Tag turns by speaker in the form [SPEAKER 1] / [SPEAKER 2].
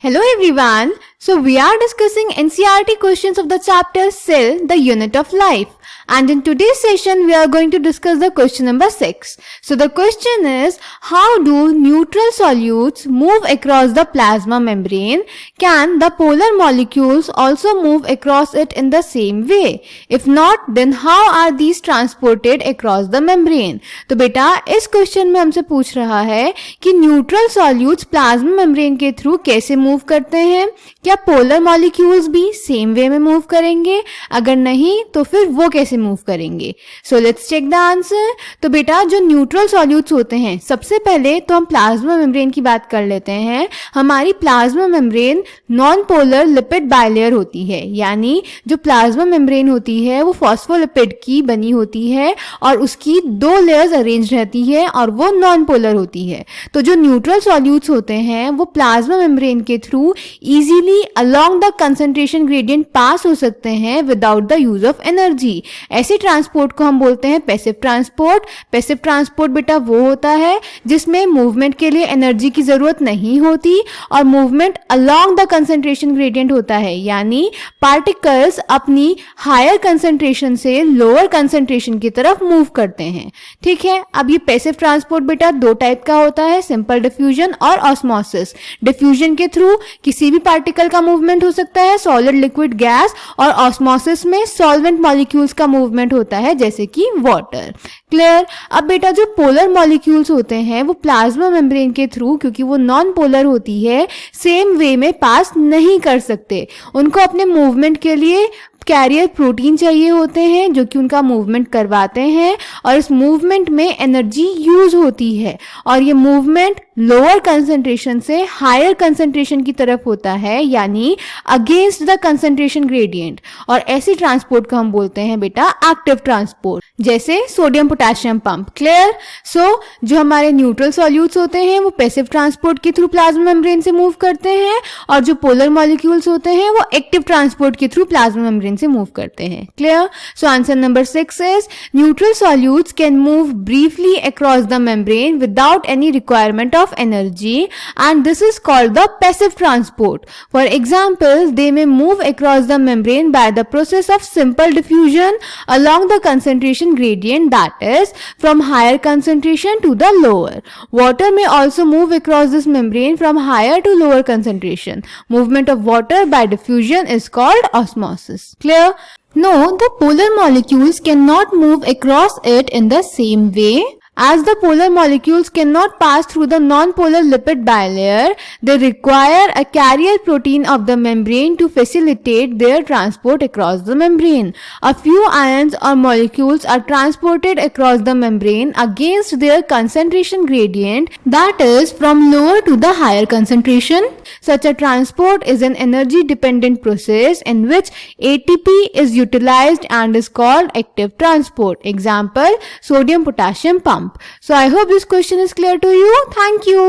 [SPEAKER 1] Hello everyone. So we are discussing NCERT questions of the chapter Cell, the Unit of Life. And in today's session, we are going to discuss the question number 6. So the question is, how do neutral solutes move across the plasma membrane? Can the polar molecules also move across it in the same way? If not, then how are these transported across the membrane? तो बेटा इस question में हमसे पूछ रहा है कि neutral solutes plasma membrane के थ्रू कैसे मूव करते हैं. क्या पोलर मॉलिक्यूल्स भी सेम वे में मूव करेंगे? अगर नहीं तो फिर वो कैसे मूव करेंगे? So let's check the answer. तो बेटा जो न्यूट्रल सॉल्यूट्स होते हैं, सबसे पहले तो हम प्लाज्मा मेम्ब्रेन की बात कर लेते हैं. हमारी plasma membrane non polar lipid bilayer होती है, यानी जो प्लाज्मा मेम्ब्रेन होती है वो फॉस्फोलिपिड की बनी होती है और उसकी 2 लेयर्स अरेंज रहती है और वो नॉन पोलर होती है. तो जो न्यूट्रल सॉल्यूट्स होते हैं वो प्लाज्मा मेम्ब्रेन के through easily along the concentration gradient pass हो सकते हैं without the use of energy. ऐसे ट्रांसपोर्ट को हम बोलते हैं पैसिव ट्रांसपोर्ट. पैसिव ट्रांसपोर्ट बेटा वो होता है जिसमें मूवमेंट के लिए एनर्जी की जरूरत नहीं होती और movement along the concentration gradient होता है, यानी पार्टिकल्स अपनी हायर कंसंट्रेशन से लोअर कंसंट्रेशन की तरफ मूव करते हैं. ठीक है, अब ये पैसिव ट्रांसपोर्ट बेटा 2 टाइप का होता है, सिंपल डिफ्यूजन और ऑस्मोसिस. डिफ्यूजन के थ्रू किसी भी पार्टिकल का मूवमेंट हो सकता है, सॉलिड, लिक्विड, गैस, और ऑस्मोसिस में सॉल्वेंट मॉलिक्यूल्स का मूवमेंट होता है जैसे कि वाटर. क्लियर. अब बेटा जो पोलर मॉलिक्यूल्स होते हैं वो प्लाज्मा मेम्ब्रेन के थ्रू, क्योंकि वो नॉन पोलर होती है, सेम वे में पास नहीं कर सकते. उनको अपने मूवमेंट के लिए कैरियर प्रोटीन चाहिए होते हैं जो कि उनका मूवमेंट करवाते हैं और इस मूवमेंट में एनर्जी यूज होती है और ये मूवमेंट लोअर कंसंट्रेशन से हायर कंसंट्रेशन की तरफ होता है, यानी अगेंस्ट द कंसंट्रेशन ग्रेडियंट. और ऐसी ट्रांसपोर्ट को हम बोलते हैं बेटा एक्टिव ट्रांसपोर्ट, जैसे सोडियम पोटेशियम पंप. क्लियर. सो जो हमारे न्यूट्रल सॉल्यूट्स होते हैं वो पैसिव ट्रांसपोर्ट के थ्रू प्लाज्मा मेम्ब्रेन से मूव करते हैं और जो पोलर मॉलिक्यूल्स होते हैं वो एक्टिव ट्रांसपोर्ट के थ्रू प्लाज्मा मेम्ब्रेन से मूव करते हैं. Clear. So answer number 6 is neutral solutes can move briefly across the membrane without any requirement of energy, and this is called the passive transport. For example, they may move across the membrane by the process of simple diffusion along the concentration gradient, that is from higher concentration to the lower. Water may also move across this membrane from higher to lower concentration. Movement of water by diffusion is called osmosis. Clear? No, the polar molecules cannot move across it in the same way. As the polar molecules cannot pass through the non-polar lipid bilayer, they require a carrier protein of the membrane to facilitate their transport across the membrane. A few ions or molecules are transported across the membrane against their concentration gradient, that is from lower to the higher concentration. Such a transport is an energy-dependent process in which ATP is utilized and is called active transport. Example, sodium-potassium pump. So I hope this question is clear to you. Thank you.